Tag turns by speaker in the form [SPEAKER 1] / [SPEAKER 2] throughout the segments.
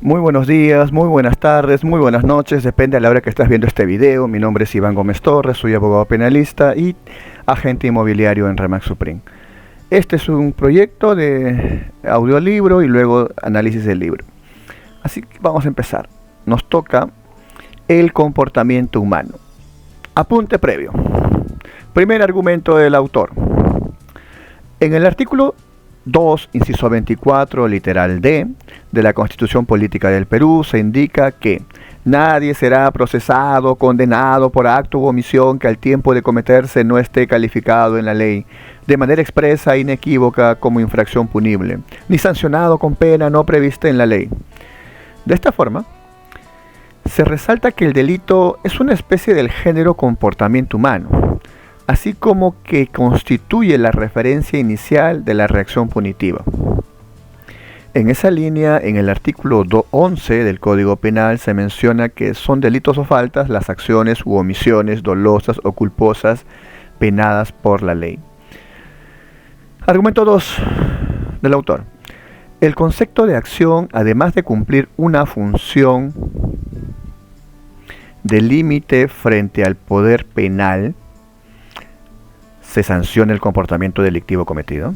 [SPEAKER 1] Muy buenos días, muy buenas tardes, muy buenas noches, depende a la hora que estás viendo este video. Mi nombre es Iván Gómez Torres, soy abogado penalista y agente inmobiliario en Remax Supreme. Este es un proyecto de audiolibro y luego análisis del libro. Así que vamos a empezar. Nos toca el comportamiento humano. Apunte previo. Primer argumento del autor. En el artículo 2, inciso 24, literal D, de la Constitución Política del Perú, se indica que nadie será procesado o condenado por acto u omisión que al tiempo de cometerse no esté calificado en la ley de manera expresa e inequívoca como infracción punible, ni sancionado con pena no prevista en la ley. De esta forma, se resalta que el delito es una especie del género comportamiento humano, así como que constituye la referencia inicial de la reacción punitiva. En esa línea, en el artículo 11 del Código Penal se menciona que son delitos o faltas las acciones u omisiones dolosas o culposas penadas por la ley. Argumento 2 del autor. El concepto de acción, además de cumplir una función de límite frente al poder penal, se sanciona el comportamiento delictivo cometido.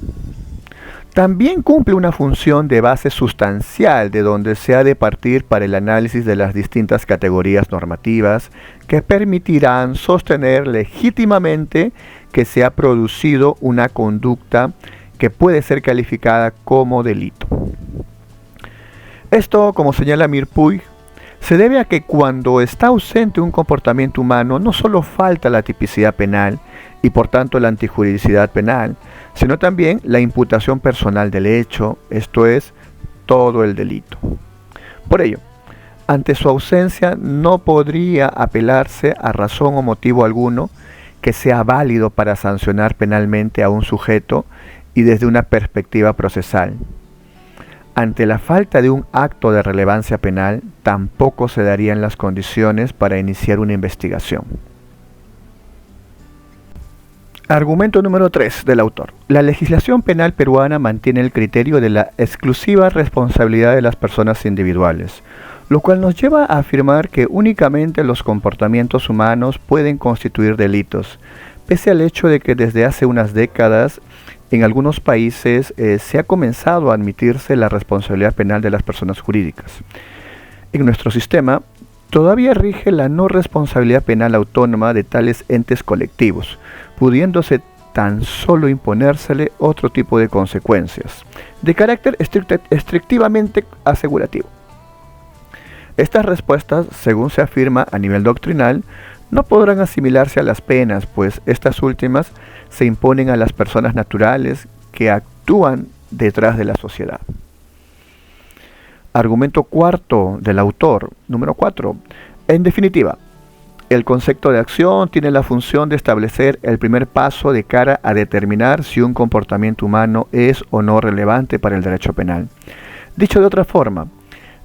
[SPEAKER 1] También cumple una función de base sustancial de donde se ha de partir para el análisis de las distintas categorías normativas que permitirán sostener legítimamente que se ha producido una conducta que puede ser calificada como delito. Esto, como señala Mirpuy, se debe a que cuando está ausente un comportamiento humano no solo falta la tipicidad penal y por tanto la antijuridicidad penal, sino también la imputación personal del hecho, esto es, todo el delito. Por ello, ante su ausencia no podría apelarse a razón o motivo alguno que sea válido para sancionar penalmente a un sujeto y desde una perspectiva procesal. Ante la falta de un acto de relevancia penal, tampoco se darían las condiciones para iniciar una investigación. Argumento número 3 del autor. La legislación penal peruana mantiene el criterio de la exclusiva responsabilidad de las personas individuales, lo cual nos lleva a afirmar que únicamente los comportamientos humanos pueden constituir delitos, pese al hecho de que desde hace unas décadas en algunos países se ha comenzado a admitirse la responsabilidad penal de las personas jurídicas. En nuestro sistema todavía rige la no responsabilidad penal autónoma de tales entes colectivos, pudiéndose tan solo imponérsele otro tipo de consecuencias, de carácter estrictamente asegurativo. Estas respuestas, según se afirma a nivel doctrinal, no podrán asimilarse a las penas, pues estas últimas se imponen a las personas naturales que actúan detrás de la sociedad. Argumento cuarto del autor, número 4. En definitiva, el concepto de acción tiene la función de establecer el primer paso de cara a determinar si un comportamiento humano es o no relevante para el derecho penal. Dicho de otra forma,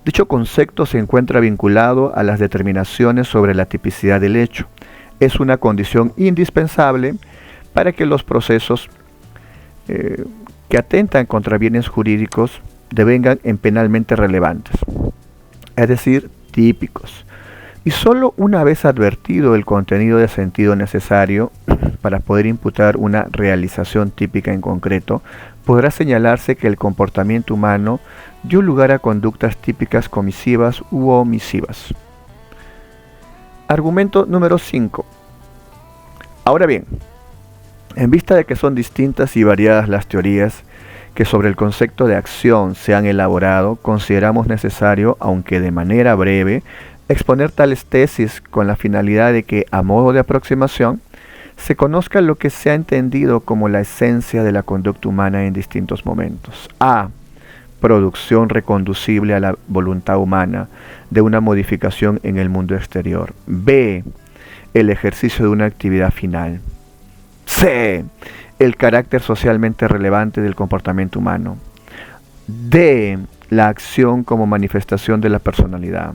[SPEAKER 1] dicho concepto se encuentra vinculado a las determinaciones sobre la tipicidad del hecho. Es una condición indispensable para que los procesos que atentan contra bienes jurídicos devengan en penalmente relevantes, es decir, típicos. Y solo una vez advertido el contenido de sentido necesario para poder imputar una realización típica en concreto, podrá señalarse que el comportamiento humano dio lugar a conductas típicas comisivas u omisivas. Argumento número 5. Ahora bien, en vista de que son distintas y variadas las teorías que sobre el concepto de acción se han elaborado, consideramos necesario, aunque de manera breve, exponer tales tesis con la finalidad de que, a modo de aproximación, se conozca lo que se ha entendido como la esencia de la conducta humana en distintos momentos. A. Producción reconducible a la voluntad humana de una modificación en el mundo exterior. B. El ejercicio de una actividad final. C. El carácter socialmente relevante del comportamiento humano. D. La acción como manifestación de la personalidad.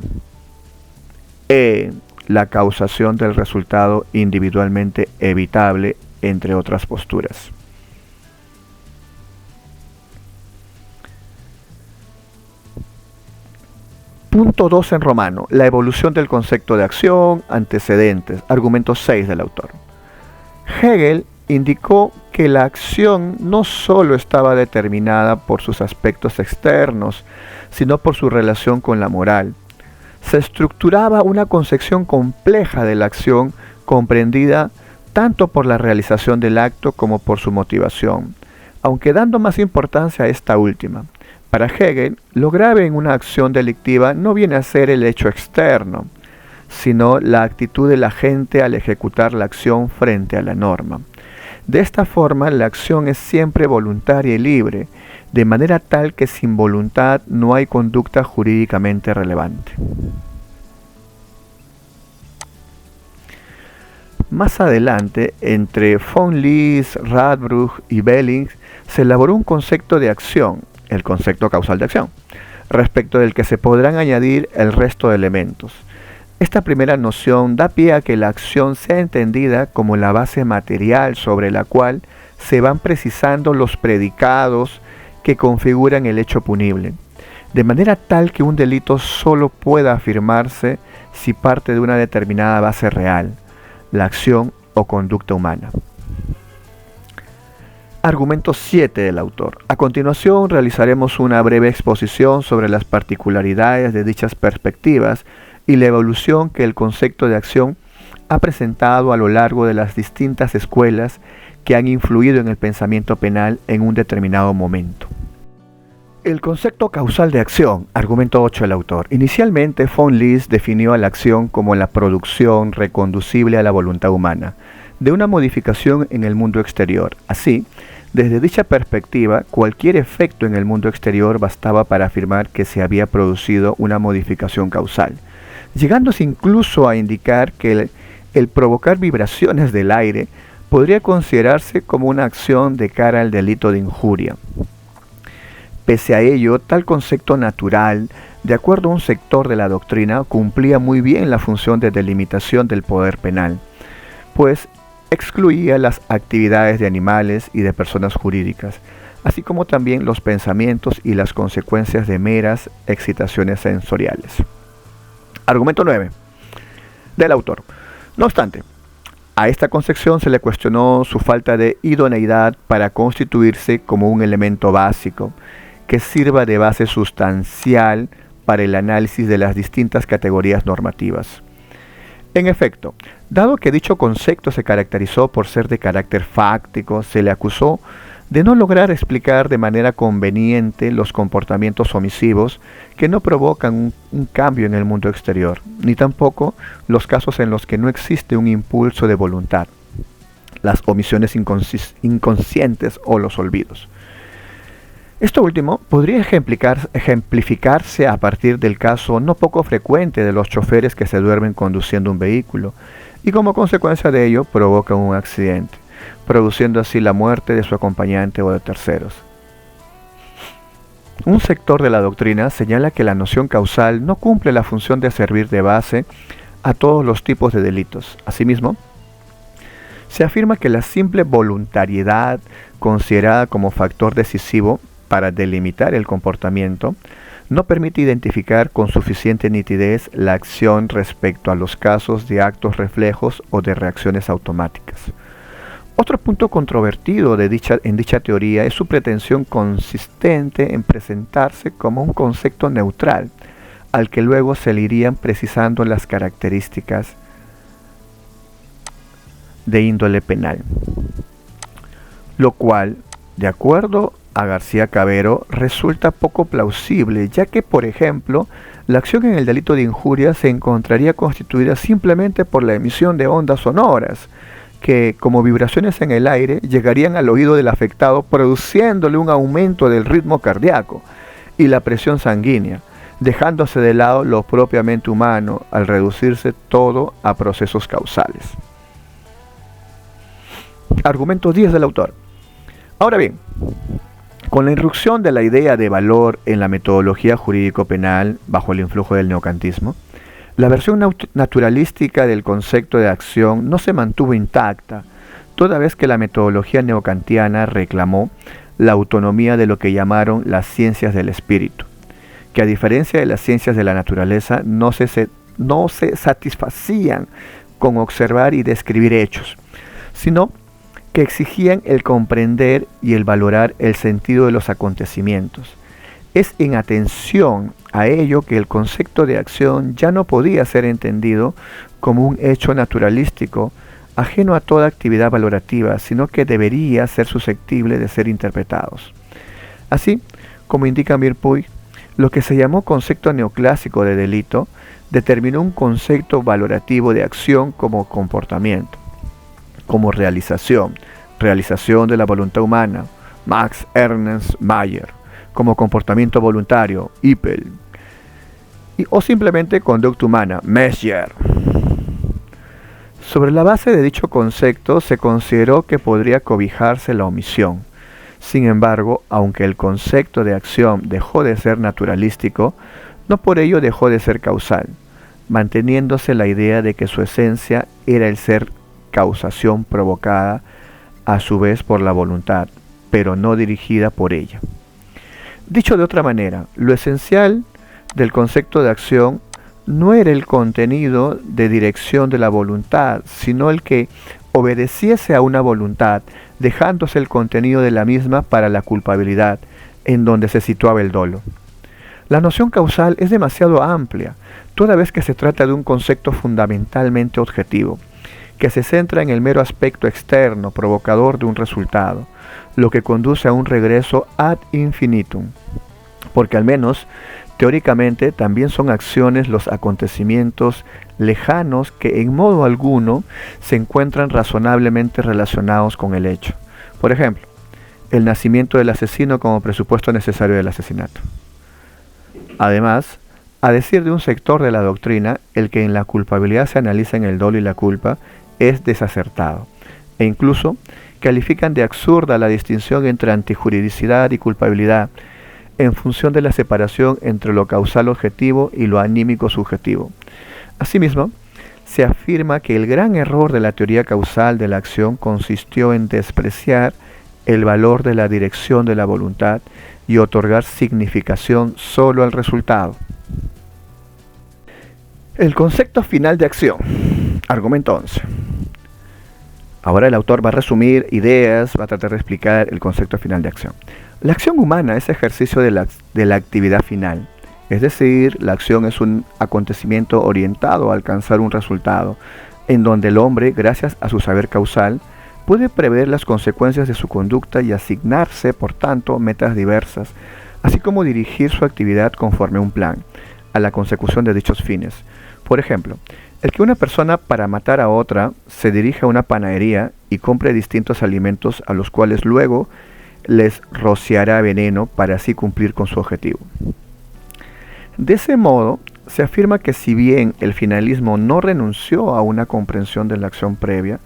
[SPEAKER 1] E. La causación del resultado individualmente evitable, entre otras posturas. Punto 2 en romano, la evolución del concepto de acción, antecedentes, argumento 6 del autor. Hegel indicó que la acción no solo estaba determinada por sus aspectos externos, sino por su relación con la moral. Se estructuraba una concepción compleja de la acción comprendida tanto por la realización del acto como por su motivación, aunque dando más importancia a esta última. Para Hegel, lo grave en una acción delictiva no viene a ser el hecho externo, sino la actitud del agente al ejecutar la acción frente a la norma. De esta forma, la acción es siempre voluntaria y libre, de manera tal que sin voluntad no hay conducta jurídicamente relevante. Más adelante, entre von Lis, Radbruch y Belling, se elaboró un concepto de acción, el concepto causal de acción, respecto del que se podrán añadir el resto de elementos. Esta primera noción da pie a que la acción sea entendida como la base material sobre la cual se van precisando los predicados que configuran el hecho punible, de manera tal que un delito solo pueda afirmarse si parte de una determinada base real, la acción o conducta humana. Argumento 7 del autor. A continuación realizaremos una breve exposición sobre las particularidades de dichas perspectivas y la evolución que el concepto de acción ha presentado a lo largo de las distintas escuelas que han influido en el pensamiento penal en un determinado momento. El concepto causal de acción, argumento 8 del autor. Inicialmente, von Lis definió a la acción como la producción reconducible a la voluntad humana de una modificación en el mundo exterior. Así, desde dicha perspectiva, cualquier efecto en el mundo exterior bastaba para afirmar que se había producido una modificación causal, llegándose incluso a indicar que el provocar vibraciones del aire podría considerarse como una acción de cara al delito de injuria. Pese a ello, tal concepto natural, de acuerdo a un sector de la doctrina, cumplía muy bien la función de delimitación del poder penal, pues excluía las actividades de animales y de personas jurídicas, así como también los pensamientos y las consecuencias de meras excitaciones sensoriales. Argumento 9 del autor. No obstante, a esta concepción se le cuestionó su falta de idoneidad para constituirse como un elemento básico que sirva de base sustancial para el análisis de las distintas categorías normativas. En efecto, dado que dicho concepto se caracterizó por ser de carácter fáctico, se le acusó de no lograr explicar de manera conveniente los comportamientos omisivos que no provocan un cambio en el mundo exterior, ni tampoco los casos en los que no existe un impulso de voluntad, las omisiones inconscientes o los olvidos. Esto último podría ejemplificarse a partir del caso no poco frecuente de los choferes que se duermen conduciendo un vehículo y como consecuencia de ello provocan un accidente, produciendo así la muerte de su acompañante o de terceros. Un sector de la doctrina señala que la noción causal no cumple la función de servir de base a todos los tipos de delitos. Asimismo, se afirma que la simple voluntariedad, considerada como factor decisivo para delimitar el comportamiento, no permite identificar con suficiente nitidez la acción respecto a los casos de actos reflejos o de reacciones automáticas. Otro punto controvertido en dicha teoría es su pretensión consistente en presentarse como un concepto neutral, al que luego se le irían precisando las características de índole penal, lo cual, de acuerdo a García Cavero, resulta poco plausible, ya que, por ejemplo, la acción en el delito de injuria se encontraría constituida simplemente por la emisión de ondas sonoras, que, como vibraciones en el aire, llegarían al oído del afectado, produciéndole un aumento del ritmo cardíaco y la presión sanguínea, dejándose de lado lo propiamente humano al reducirse todo a procesos causales. Argumento 10 del autor. Ahora bien, con la irrupción de la idea de valor en la metodología jurídico-penal bajo el influjo del neocantismo, la versión naturalística del concepto de acción no se mantuvo intacta, toda vez que la metodología neocantiana reclamó la autonomía de lo que llamaron las ciencias del espíritu, que a diferencia de las ciencias de la naturaleza no se satisfacían con observar y describir hechos, sino que exigían el comprender y el valorar el sentido de los acontecimientos. Es en atención a ello que el concepto de acción ya no podía ser entendido como un hecho naturalístico ajeno a toda actividad valorativa, sino que debería ser susceptible de ser interpretados. Así, como indica Mirpuy, lo que se llamó concepto neoclásico de delito determinó un concepto valorativo de acción como comportamiento, como realización de la voluntad humana, Max Ernst Mayr, como comportamiento voluntario, Ippel, o simplemente conducta humana, Messier. Sobre la base de dicho concepto se consideró que podría cobijarse la omisión. Sin embargo, aunque el concepto de acción dejó de ser naturalístico, no por ello dejó de ser causal, manteniéndose la idea de que su esencia era el ser causación provocada a su vez por la voluntad, pero no dirigida por ella. Dicho de otra manera, lo esencial del concepto de acción no era el contenido de dirección de la voluntad, sino el que obedeciese a una voluntad, dejándose el contenido de la misma para la culpabilidad, en donde se situaba el dolo. La noción causal es demasiado amplia, toda vez que se trata de un concepto fundamentalmente objetivo, que se centra en el mero aspecto externo provocador de un resultado, lo que conduce a un regreso ad infinitum, porque al menos teóricamente también son acciones los acontecimientos lejanos que en modo alguno se encuentran razonablemente relacionados con el hecho. Por ejemplo, el nacimiento del asesino como presupuesto necesario del asesinato. Además, a decir de un sector de la doctrina, el que en la culpabilidad se analiza en el dolo y la culpa es desacertado, e incluso califican de absurda la distinción entre antijuridicidad y culpabilidad, en función de la separación entre lo causal objetivo y lo anímico subjetivo. Asimismo, se afirma que el gran error de la teoría causal de la acción consistió en despreciar el valor de la dirección de la voluntad y otorgar significación solo al resultado. El concepto final de acción. Argumento 11. Ahora el autor va a resumir ideas, va a tratar de explicar el concepto final de acción. La acción humana es ejercicio de la actividad final, es decir, la acción es un acontecimiento orientado a alcanzar un resultado, en donde el hombre, gracias a su saber causal, puede prever las consecuencias de su conducta y asignarse, por tanto, metas diversas, así como dirigir su actividad conforme a un plan, a la consecución de dichos fines. Por ejemplo, el que una persona para matar a otra se dirija a una panadería y compre distintos alimentos a los cuales luego les rociará veneno para así cumplir con su objetivo. De ese modo, se afirma que si bien el finalismo no renunció a una comprensión de la acción previa,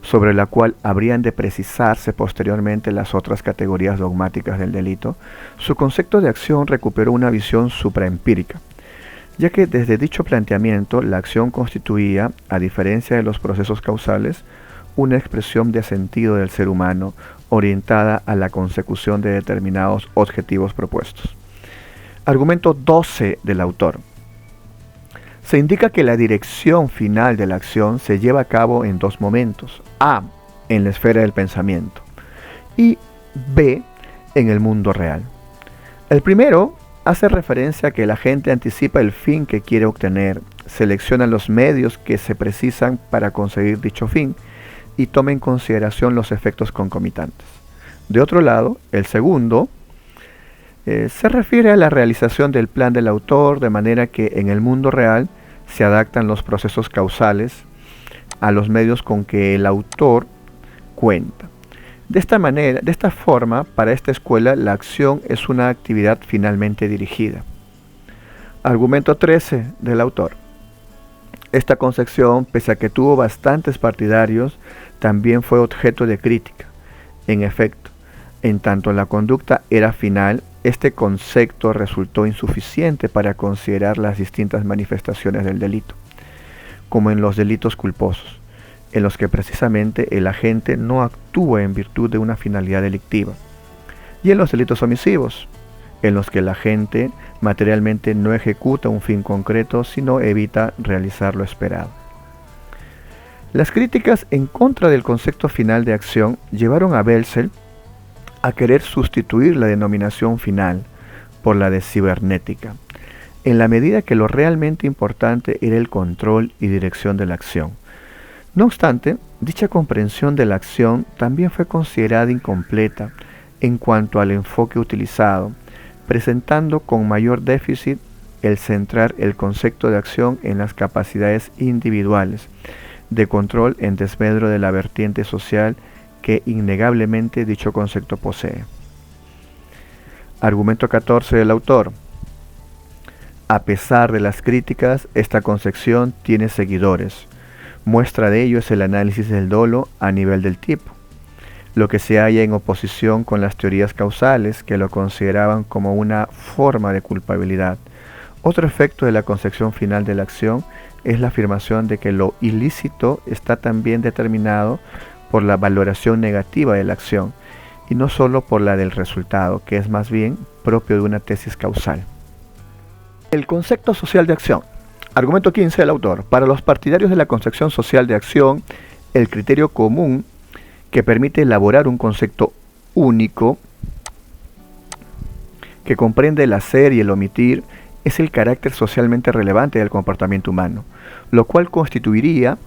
[SPEAKER 1] sobre la cual habrían de precisarse posteriormente las otras categorías dogmáticas del delito, su concepto de acción recuperó una visión supraempírica, ya que desde dicho planteamiento la acción constituía, a diferencia de los procesos causales, una expresión de sentido del ser humano orientada a la consecución de determinados objetivos propuestos. Argumento 12 del autor. Se indica que la dirección final de la acción se lleva a cabo en dos momentos: A, en la esfera del pensamiento, y B, en el mundo real. El primero hace referencia a que la gente anticipa el fin que quiere obtener, selecciona los medios que se precisan para conseguir dicho fin y toma en consideración los efectos concomitantes. De otro lado, el segundo se refiere a la realización del plan del autor, de manera que en el mundo real se adaptan los procesos causales a los medios con que el autor cuenta. De esta forma, para esta escuela, la acción es una actividad finalmente dirigida. Argumento 13 del autor. Esta concepción, pese a que tuvo bastantes partidarios, también fue objeto de crítica. En efecto, en tanto la conducta era final, este concepto resultó insuficiente para considerar las distintas manifestaciones del delito, como en los delitos culposos, en los que precisamente el agente no actúa en virtud de una finalidad delictiva, y en los delitos omisivos, en los que la gente materialmente no ejecuta un fin concreto, sino evita realizar lo esperado. Las críticas en contra del concepto final de acción llevaron a Belzel a querer sustituir la denominación final por la de cibernética, en la medida que lo realmente importante era el control y dirección de la acción. No obstante, dicha comprensión de la acción también fue considerada incompleta en cuanto al enfoque utilizado, presentando con mayor déficit el centrar el concepto de acción en las capacidades individuales de control en desmedro de la vertiente social que innegablemente dicho concepto posee. Argumento 14 del autor. A pesar de las críticas, esta concepción tiene seguidores. Muestra de ello es el análisis del dolo a nivel del tipo, lo que se halla en oposición con las teorías causales que lo consideraban como una forma de culpabilidad. Otro efecto de la concepción final de la acción es la afirmación de que lo ilícito está también determinado por la valoración negativa de la acción y no solo por la del resultado, que es más bien propio de una tesis causal. El concepto social de acción. Argumento 15 del autor. Para los partidarios de la concepción social de acción, el criterio común que permite elaborar un concepto único que comprende el hacer y el omitir es el carácter socialmente relevante del comportamiento humano, lo cual constituiría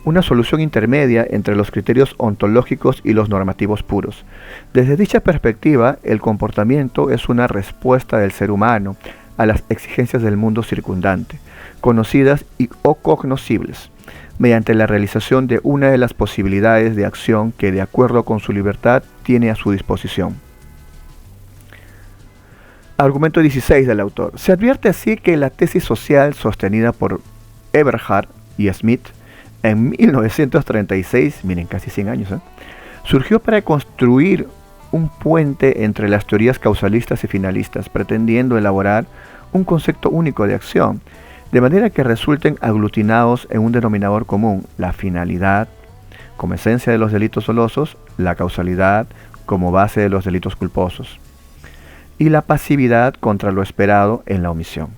[SPEAKER 1] una solución intermedia entre los criterios ontológicos y los normativos puros. Desde dicha perspectiva, el comportamiento es una respuesta del ser humano a las exigencias del mundo circundante, conocidas o cognoscibles, mediante la realización de una de las posibilidades de acción que, de acuerdo con su libertad, tiene a su disposición. Argumento 16 del autor. Se advierte así que la tesis social sostenida por Eberhard y Smith en 1936, miren, casi 100 años, surgió para construir un puente entre las teorías causalistas y finalistas, pretendiendo elaborar un concepto único de acción, de manera que resulten aglutinados en un denominador común: la finalidad como esencia de los delitos dolosos, la causalidad como base de los delitos culposos, y la pasividad contra lo esperado en la omisión.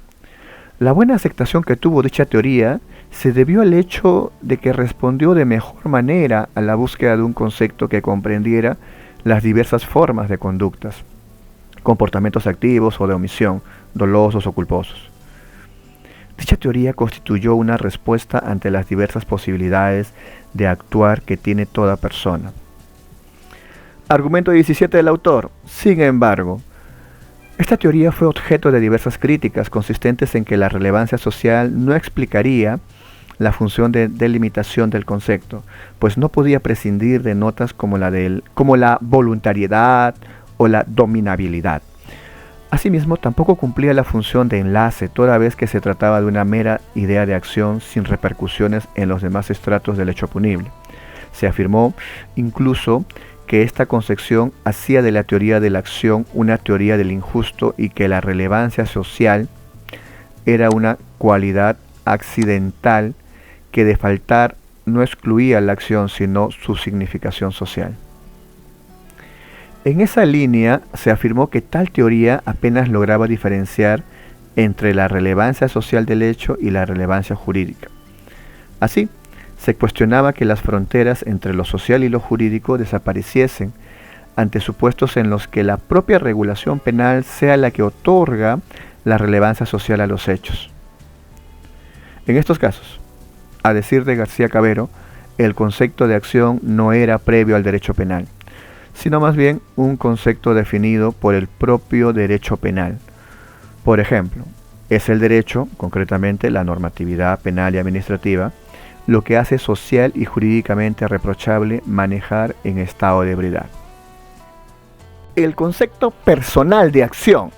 [SPEAKER 1] La buena aceptación que tuvo dicha teoría se debió al hecho de que respondió de mejor manera a la búsqueda de un concepto que comprendiera las diversas formas de conductas, comportamientos activos o de omisión, dolosos o culposos. Dicha teoría constituyó una respuesta ante las diversas posibilidades de actuar que tiene toda persona. Argumento 17 del autor. Sin embargo, esta teoría fue objeto de diversas críticas consistentes en que la relevancia social no explicaría la función de delimitación del concepto, pues no podía prescindir de notas como la voluntariedad o la dominabilidad. Asimismo, tampoco cumplía la función de enlace, toda vez que se trataba de una mera idea de acción sin repercusiones en los demás estratos del hecho punible. Se afirmó incluso que esta concepción hacía de la teoría de la acción una teoría del injusto y que la relevancia social era una cualidad accidental que de faltar no excluía la acción sino su significación social. En esa línea se afirmó que tal teoría apenas lograba diferenciar entre la relevancia social del hecho y la relevancia jurídica. Así, se cuestionaba que las fronteras entre lo social y lo jurídico desapareciesen ante supuestos en los que la propia regulación penal sea la que otorga la relevancia social a los hechos. En estos casos, a decir de García Cavero, el concepto de acción no era previo al derecho penal, sino más bien un concepto definido por el propio derecho penal. Por ejemplo, es el derecho, concretamente la normatividad penal y administrativa, lo que hace social y jurídicamente reprochable manejar en estado de ebriedad. El concepto personal de acción.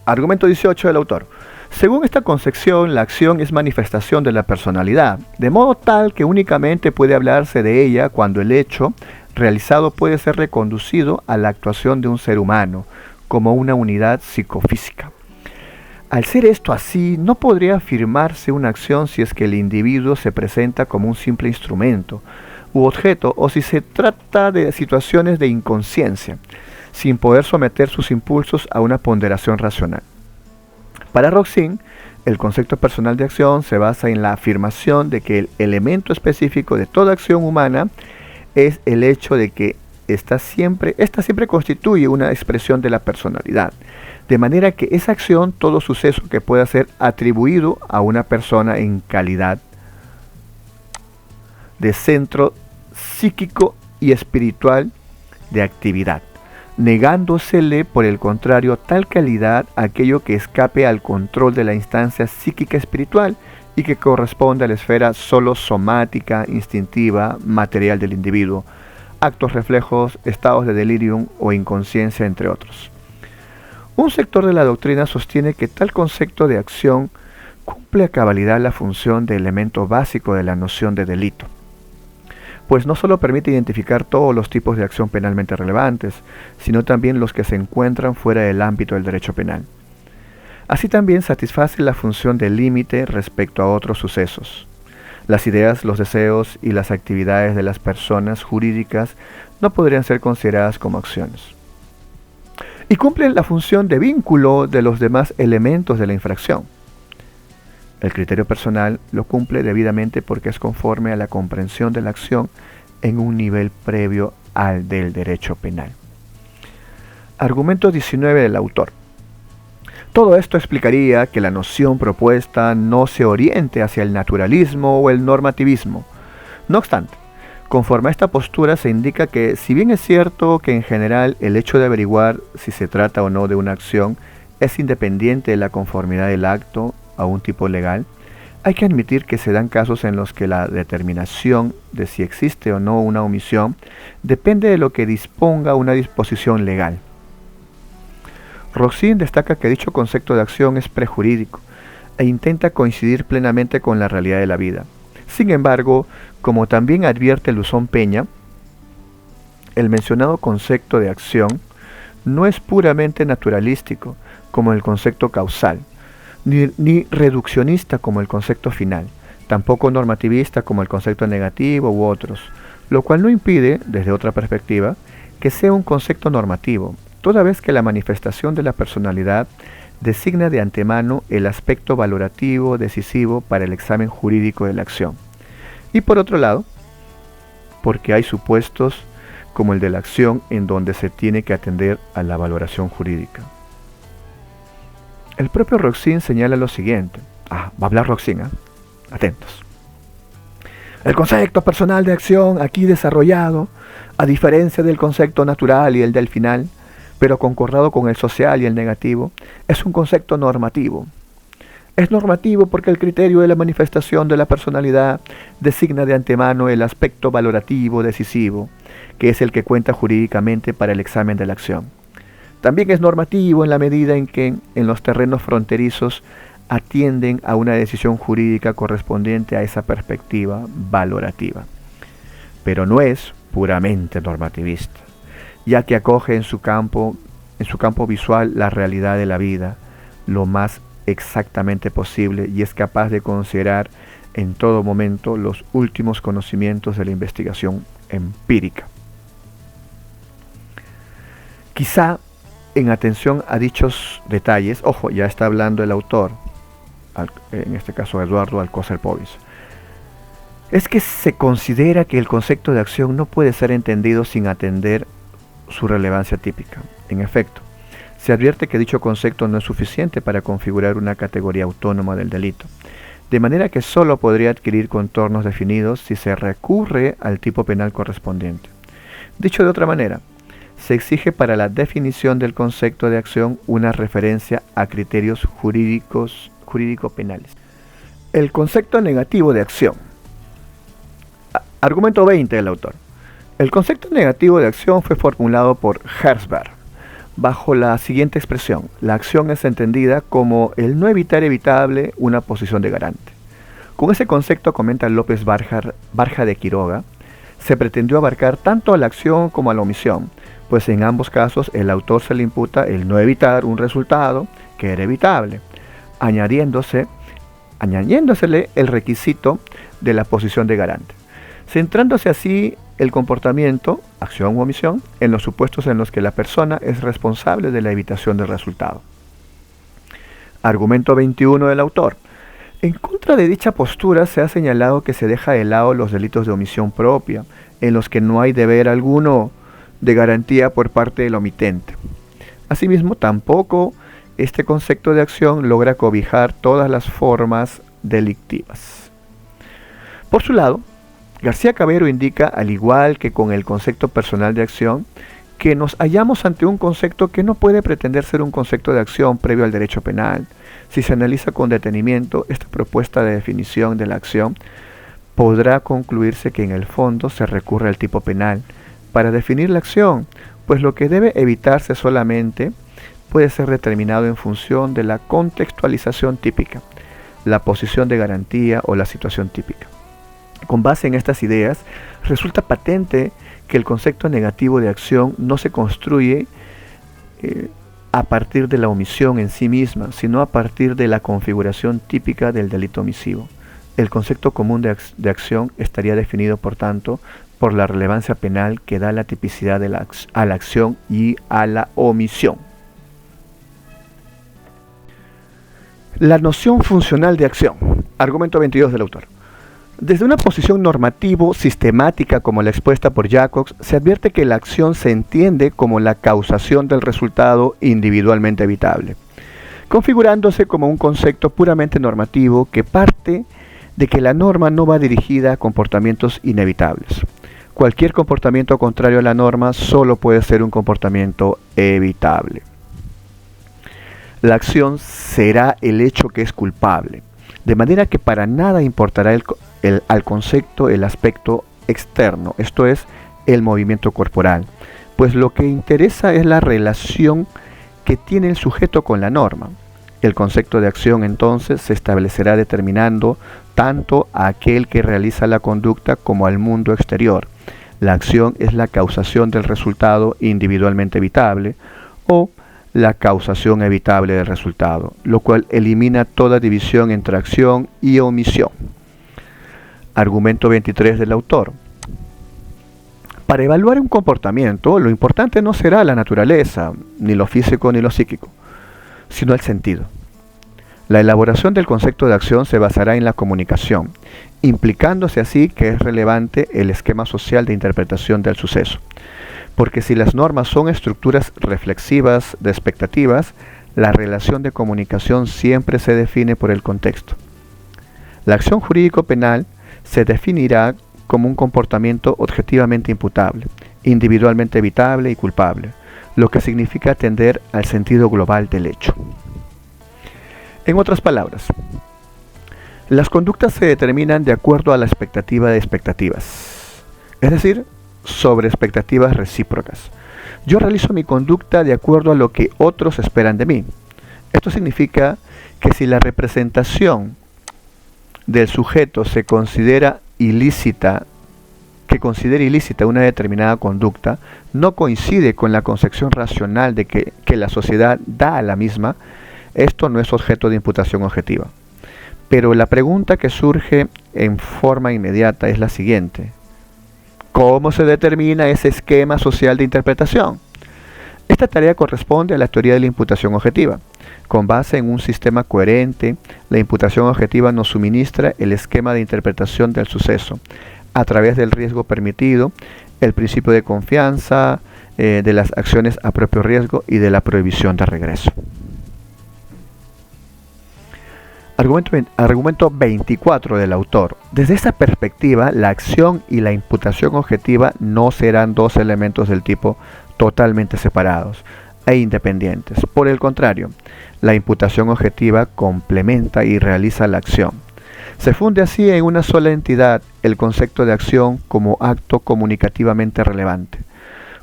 [SPEAKER 1] Argumento 18 del autor. Según esta concepción, la acción es manifestación de la personalidad, de modo tal que únicamente puede hablarse de ella cuando el hecho realizado puede ser reconducido a la actuación de un ser humano, como una unidad psicofísica. Al ser esto así, no podría afirmarse una acción si es que el individuo se presenta como un simple instrumento u objeto, o si se trata de situaciones de inconsciencia. sin poder someter sus impulsos a una ponderación racional. Para Roxin, el concepto personal de acción se basa en la afirmación de que el elemento específico de toda acción humana es el hecho de que esta siempre constituye una expresión de la personalidad, de manera que esa acción, todo suceso que pueda ser atribuido a una persona en calidad de centro psíquico y espiritual de actividad, negándosele por el contrario tal calidad a aquello que escape al control de la instancia psíquica espiritual y que corresponde a la esfera solo somática, instintiva, material del individuo, actos, reflejos, estados de delirium o inconsciencia, entre otros. Un sector de la doctrina sostiene que tal concepto de acción cumple a cabalidad la función de elemento básico de la noción de delito, pues no solo permite identificar todos los tipos de acción penalmente relevantes, sino también los que se encuentran fuera del ámbito del derecho penal. Así también satisface la función de límite respecto a otros sucesos. Las ideas, los deseos y las actividades de las personas jurídicas no podrían ser consideradas como acciones. Y cumplen la función de vínculo de los demás elementos de la infracción. El criterio personal lo cumple debidamente porque es conforme a la comprensión de la acción en un nivel previo al del derecho penal. Argumento 19 del autor. Todo esto explicaría que la noción propuesta no se oriente hacia el naturalismo o el normativismo. No obstante, conforme a esta postura se indica que, si bien es cierto que en general el hecho de averiguar si se trata o no de una acción es independiente de la conformidad del acto a un tipo legal, hay que admitir que se dan casos en los que la determinación de si existe o no una omisión depende de lo que disponga una disposición legal. Roxin destaca que dicho concepto de acción es prejurídico e intenta coincidir plenamente con la realidad de la vida. Sin embargo, como también advierte Luzón Peña, el mencionado concepto de acción no es puramente naturalístico como el concepto causal, ni reduccionista como el concepto final, tampoco normativista como el concepto negativo u otros, lo cual no impide, desde otra perspectiva, que sea un concepto normativo, toda vez que la manifestación de la personalidad designa de antemano el aspecto valorativo decisivo para el examen jurídico de la acción. Y por otro lado, porque hay supuestos como el de la acción en donde se tiene que atender a la valoración jurídica. El propio Roxin señala lo siguiente. Va a hablar Roxin, atentos. El concepto personal de acción aquí desarrollado, a diferencia del concepto natural y el del final, pero concordado con el social y el negativo, es un concepto normativo. Es normativo porque el criterio de la manifestación de la personalidad designa de antemano el aspecto valorativo decisivo, que es el que cuenta jurídicamente para el examen de la acción. También es normativo en la medida en que en los terrenos fronterizos atienden a una decisión jurídica correspondiente a esa perspectiva valorativa. Pero no es puramente normativista, ya que acoge en su campo visual la realidad de la vida lo más exactamente posible y es capaz de considerar en todo momento los últimos conocimientos de la investigación empírica. Quizá en atención a dichos detalles, ojo, ya está hablando el autor, en este caso Eduardo Alcócer Povis, es que se considera que el concepto de acción no puede ser entendido sin atender su relevancia típica. En efecto, se advierte que dicho concepto no es suficiente para configurar una categoría autónoma del delito, de manera que sólo podría adquirir contornos definidos si se recurre al tipo penal correspondiente. Dicho de otra manera, se exige para la definición del concepto de acción una referencia a criterios jurídico-penales. El concepto negativo de acción. Argumento 20 del autor. El concepto negativo de acción fue formulado por Herzberg bajo la siguiente expresión: la acción es entendida como el no evitar evitable una posición de garante. Con ese concepto, comenta López Barja de Quiroga, se pretendió abarcar tanto a la acción como a la omisión, pues en ambos casos el autor se le imputa el no evitar un resultado que era evitable, añadiéndosele el requisito de la posición de garante. Centrándose así el comportamiento, acción u omisión, en los supuestos en los que la persona es responsable de la evitación del resultado. Argumento 21 del autor. En contra de dicha postura se ha señalado que se deja de lado los delitos de omisión propia, en los que no hay deber alguno de garantía por parte del omitente. Asimismo, tampoco este concepto de acción logra cobijar todas las formas delictivas. Por su lado, García Cabero indica, al igual que con el concepto personal de acción, que nos hallamos ante un concepto que no puede pretender ser un concepto de acción previo al derecho penal. Si se analiza con detenimiento esta propuesta de definición de la acción, podrá concluirse que en el fondo se recurre al tipo penal para definir la acción, pues lo que debe evitarse solamente puede ser determinado en función de la contextualización típica, la posición de garantía o la situación típica. Con base en estas ideas, resulta patente que el concepto negativo de acción no se construye a partir de la omisión en sí misma, sino a partir de la configuración típica del delito omisivo. El concepto común de acción estaría definido, por tanto, por la relevancia penal que da la tipicidad a la acción y a la omisión. La noción funcional de acción. Argumento 22 del autor. Desde una posición normativo-sistemática como la expuesta por Jacobs, se advierte que la acción se entiende como la causación del resultado individualmente evitable, configurándose como un concepto puramente normativo que parte de que la norma no va dirigida a comportamientos inevitables. Cualquier comportamiento contrario a la norma solo puede ser un comportamiento evitable. La acción será el hecho que es culpable, de manera que para nada importará al concepto el aspecto externo, esto es, el movimiento corporal, pues lo que interesa es la relación que tiene el sujeto con la norma. El concepto de acción entonces se establecerá determinando tanto a aquel que realiza la conducta como al mundo exterior. La acción es la causación del resultado individualmente evitable o la causación evitable del resultado, lo cual elimina toda división entre acción y omisión. Argumento 23 del autor. Para evaluar un comportamiento, lo importante no será la naturaleza, ni lo físico ni lo psíquico, sino el sentido. La elaboración del concepto de acción se basará en la comunicación, implicándose así que es relevante el esquema social de interpretación del suceso. Porque si las normas son estructuras reflexivas de expectativas, la relación de comunicación siempre se define por el contexto. La acción jurídico-penal se definirá como un comportamiento objetivamente imputable, individualmente evitable y culpable, lo que significa atender al sentido global del hecho. En otras palabras, las conductas se determinan de acuerdo a la expectativa de expectativas, es decir, sobre expectativas recíprocas. Yo realizo mi conducta de acuerdo a lo que otros esperan de mí. Esto significa que si la representación del sujeto se considera ilícita, que considere ilícita una determinada conducta, no coincide con la concepción racional de que la sociedad da a la misma, esto no es objeto de imputación objetiva. Pero la pregunta que surge en forma inmediata es la siguiente: ¿cómo se determina ese esquema social de interpretación? Esta tarea corresponde a la teoría de la imputación objetiva. Con base en un sistema coherente, la imputación objetiva nos suministra el esquema de interpretación del suceso, a través del riesgo permitido, el principio de confianza, de las acciones a propio riesgo y de la prohibición de regreso. Argumento 24 del autor. Desde esta perspectiva, la acción y la imputación objetiva no serán dos elementos del tipo totalmente separados e independientes. Por el contrario, la imputación objetiva complementa y realiza la acción. Se funde así en una sola entidad el concepto de acción como acto comunicativamente relevante.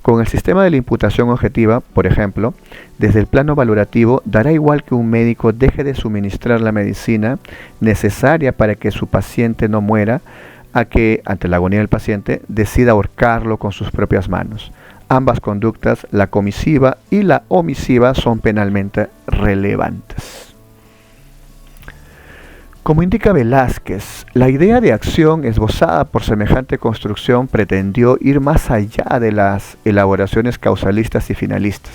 [SPEAKER 1] Con el sistema de la imputación objetiva, por ejemplo, desde el plano valorativo, dará igual que un médico deje de suministrar la medicina necesaria para que su paciente no muera, a que, ante la agonía del paciente, decida ahorcarlo con sus propias manos. Ambas conductas, la comisiva y la omisiva, son penalmente relevantes. Como indica Velázquez, la idea de acción esbozada por semejante construcción pretendió ir más allá de las elaboraciones causalistas y finalistas.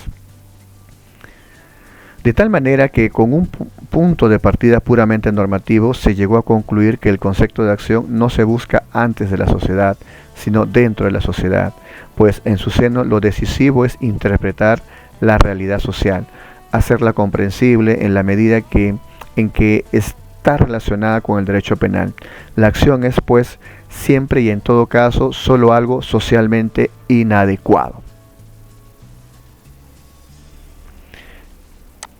[SPEAKER 1] De tal manera que con un punto de partida puramente normativo se llegó a concluir que el concepto de acción no se busca antes de la sociedad, sino dentro de la sociedad, pues en su seno lo decisivo es interpretar la realidad social, hacerla comprensible en la medida en que está relacionada con el derecho penal. La acción es, pues, siempre y en todo caso solo algo socialmente inadecuado.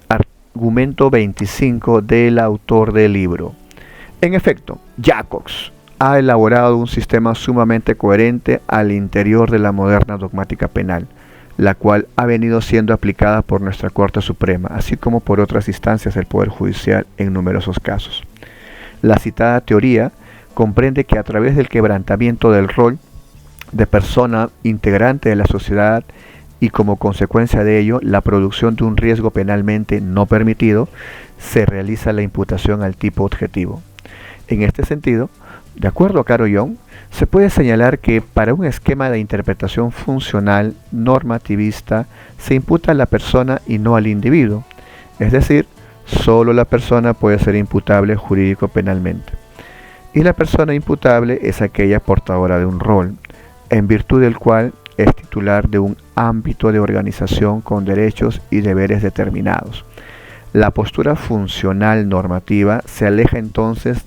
[SPEAKER 1] Argumento 25 del autor del libro. En efecto, Jacobs ha elaborado un sistema sumamente coherente al interior de la moderna dogmática penal, la cual ha venido siendo aplicada por nuestra Corte Suprema, así como por otras instancias del Poder Judicial en numerosos casos. La citada teoría comprende que a través del quebrantamiento del rol de persona integrante de la sociedad y como consecuencia de ello la producción de un riesgo penalmente no permitido, se realiza la imputación al tipo objetivo. En este sentido, de acuerdo a Caro Young, se puede señalar que para un esquema de interpretación funcional normativista se imputa a la persona y no al individuo, es decir, solo la persona puede ser imputable jurídico-penalmente. Y la persona imputable es aquella portadora de un rol, en virtud del cual es titular de un ámbito de organización con derechos y deberes determinados. La postura funcional normativa se aleja entonces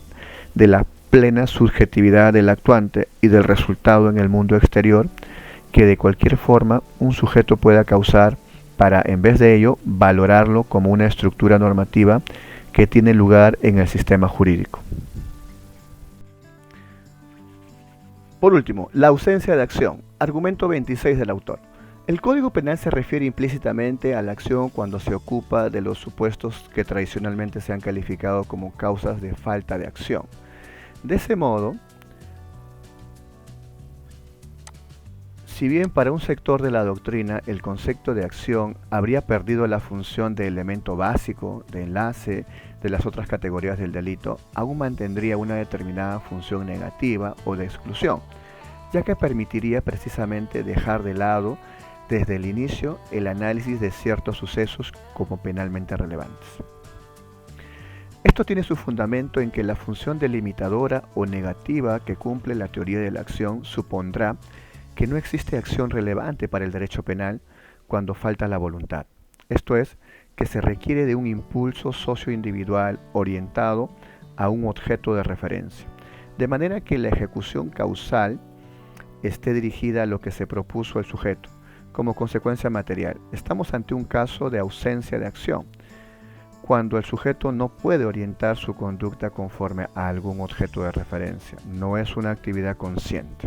[SPEAKER 1] de la plena subjetividad del actuante y del resultado en el mundo exterior que de cualquier forma un sujeto pueda causar para, en vez de ello, valorarlo como una estructura normativa que tiene lugar en el sistema jurídico. Por último, la ausencia de acción. Argumento 26 del autor. El Código Penal se refiere implícitamente a la acción cuando se ocupa de los supuestos que tradicionalmente se han calificado como causas de falta de acción. De ese modo, si bien para un sector de la doctrina el concepto de acción habría perdido la función de elemento básico, de enlace de las otras categorías del delito, aún mantendría una determinada función negativa o de exclusión, ya que permitiría precisamente dejar de lado desde el inicio el análisis de ciertos sucesos como penalmente relevantes. Esto tiene su fundamento en que la función delimitadora o negativa que cumple la teoría de la acción supondrá que no existe acción relevante para el derecho penal cuando falta la voluntad. Esto es, que se requiere de un impulso socioindividual orientado a un objeto de referencia, de manera que la ejecución causal esté dirigida a lo que se propuso el sujeto. Como consecuencia material, estamos ante un caso de ausencia de acción, cuando el sujeto no puede orientar su conducta conforme a algún objeto de referencia, no es una actividad consciente.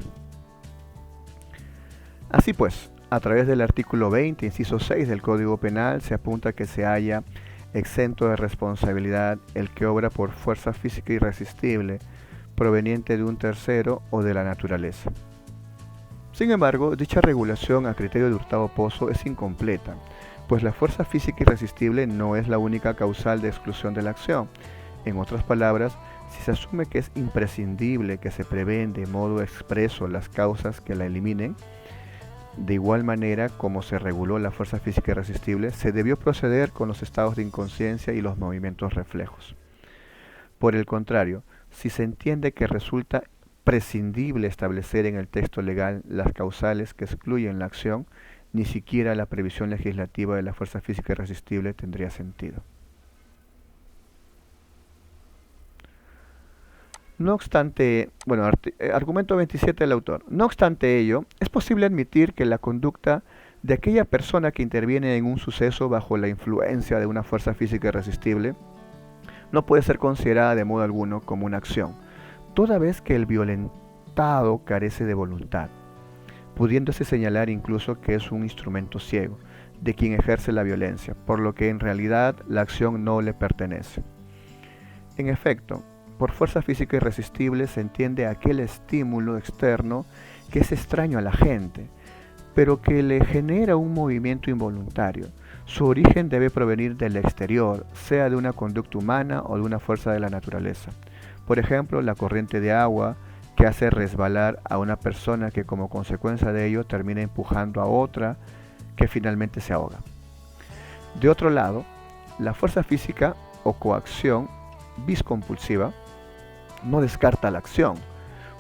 [SPEAKER 1] Así pues, a través del artículo 20, inciso 6 del Código Penal, se apunta que se halla exento de responsabilidad el que obra por fuerza física irresistible, proveniente de un tercero o de la naturaleza. Sin embargo, dicha regulación a criterio de Hurtado Pozo es incompleta, pues la fuerza física irresistible no es la única causal de exclusión de la acción. En otras palabras, si se asume que es imprescindible que se prevén de modo expreso las causas que la eliminen, de igual manera como se reguló la fuerza física irresistible, se debió proceder con los estados de inconsciencia y los movimientos reflejos. Por el contrario, si se entiende que resulta prescindible establecer en el texto legal las causales que excluyen la acción, ni siquiera la previsión legislativa de la fuerza física irresistible tendría sentido. No obstante, argumento 27 del autor. No obstante ello, es posible admitir que la conducta de aquella persona que interviene en un suceso bajo la influencia de una fuerza física irresistible no puede ser considerada de modo alguno como una acción, toda vez que el violentado carece de voluntad, pudiéndose señalar incluso que es un instrumento ciego de quien ejerce la violencia, por lo que en realidad la acción no le pertenece. En efecto, por fuerza física irresistible se entiende aquel estímulo externo que es extraño a la gente, pero que le genera un movimiento involuntario. Su origen debe provenir del exterior, sea de una conducta humana o de una fuerza de la naturaleza. Por ejemplo, la corriente de agua que hace resbalar a una persona que como consecuencia de ello termina empujando a otra que finalmente se ahoga. De otro lado, la fuerza física o coacción biscompulsiva no descarta la acción,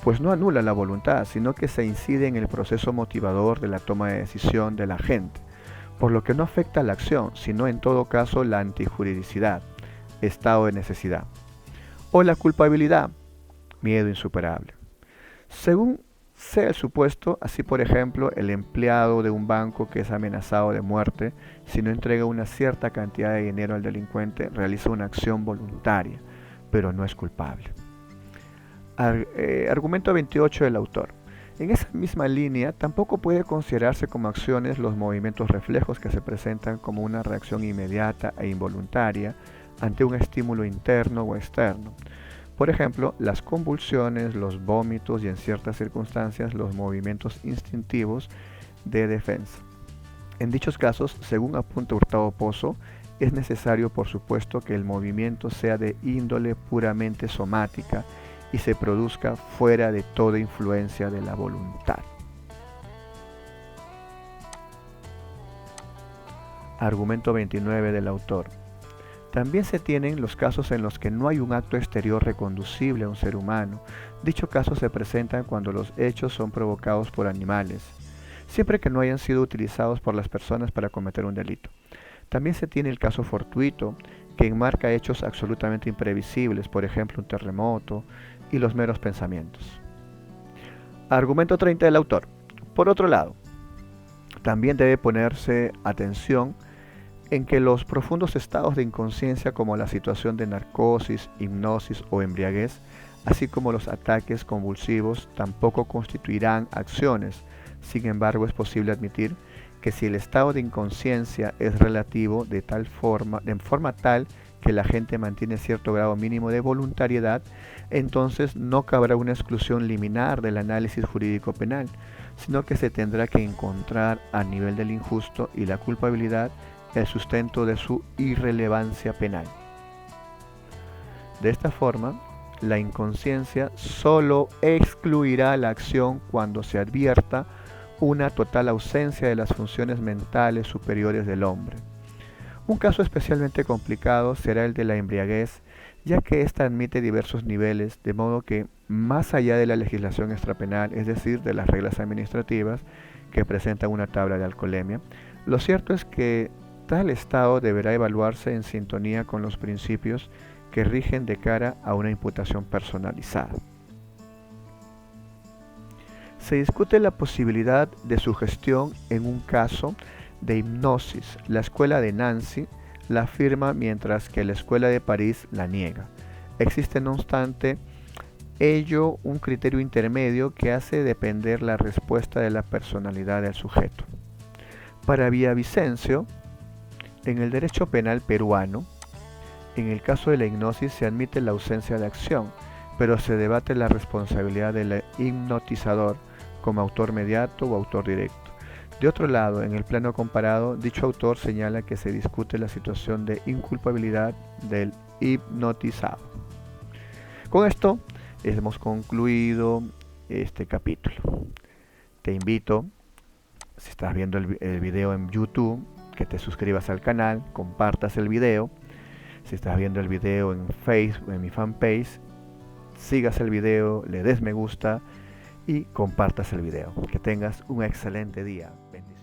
[SPEAKER 1] pues no anula la voluntad, sino que se incide en el proceso motivador de la toma de decisión del agente, por lo que no afecta la acción, sino en todo caso la antijuridicidad, estado de necesidad, o la culpabilidad, miedo insuperable. Según sea el supuesto, así por ejemplo, el empleado de un banco que es amenazado de muerte, si no entrega una cierta cantidad de dinero al delincuente, realiza una acción voluntaria, pero no es culpable. Argumento 28 del autor. En esa misma línea, tampoco puede considerarse como acciones los movimientos reflejos que se presentan como una reacción inmediata e involuntaria ante un estímulo interno o externo. Por ejemplo, las convulsiones, los vómitos y en ciertas circunstancias los movimientos instintivos de defensa. En dichos casos, según apunta Hurtado Pozo, es necesario por supuesto que el movimiento sea de índole puramente somática y se produzca fuera de toda influencia de la voluntad. Argumento 29 del autor. También se tienen los casos en los que no hay un acto exterior reconducible a un ser humano. Dichos casos se presentan cuando los hechos son provocados por animales, siempre que no hayan sido utilizados por las personas para cometer un delito. También se tiene el caso fortuito, que enmarca hechos absolutamente imprevisibles, por ejemplo un terremoto, y los meros pensamientos. Argumento 30 del autor. Por otro lado, también debe ponerse atención en que los profundos estados de inconsciencia como la situación de narcosis, hipnosis o embriaguez, así como los ataques convulsivos, tampoco constituirán acciones. Sin embargo, es posible admitir que si el estado de inconsciencia es relativo de forma tal que la gente mantiene cierto grado mínimo de voluntariedad, entonces no cabrá una exclusión liminar del análisis jurídico penal, sino que se tendrá que encontrar a nivel del injusto y la culpabilidad el sustento de su irrelevancia penal. De esta forma, la inconsciencia solo excluirá la acción cuando se advierta una total ausencia de las funciones mentales superiores del hombre. Un caso especialmente complicado será el de la embriaguez, ya que ésta admite diversos niveles, de modo que, más allá de la legislación extrapenal, es decir, de las reglas administrativas que presentan una tabla de alcoholemia, lo cierto es que tal estado deberá evaluarse en sintonía con los principios que rigen de cara a una imputación personalizada. Se discute la posibilidad de sugestión en un caso de hipnosis. La escuela de Nancy la afirma mientras que la escuela de París la niega. Existe no obstante ello un criterio intermedio que hace depender la respuesta de la personalidad del sujeto. Para Villavicencio, en el derecho penal peruano, en el caso de la hipnosis se admite la ausencia de acción, pero se debate la responsabilidad del hipnotizador como autor mediato o autor directo. De otro lado, en el plano comparado, dicho autor señala que se discute la situación de inculpabilidad del hipnotizado. Con esto hemos concluido este capítulo. Te invito, si estás viendo el video en YouTube, que te suscribas al canal, compartas el video. Si estás viendo el video en Facebook, en mi fanpage, sigas el video, le des me gusta y compartas el video. Que tengas un excelente día. Bendiciones.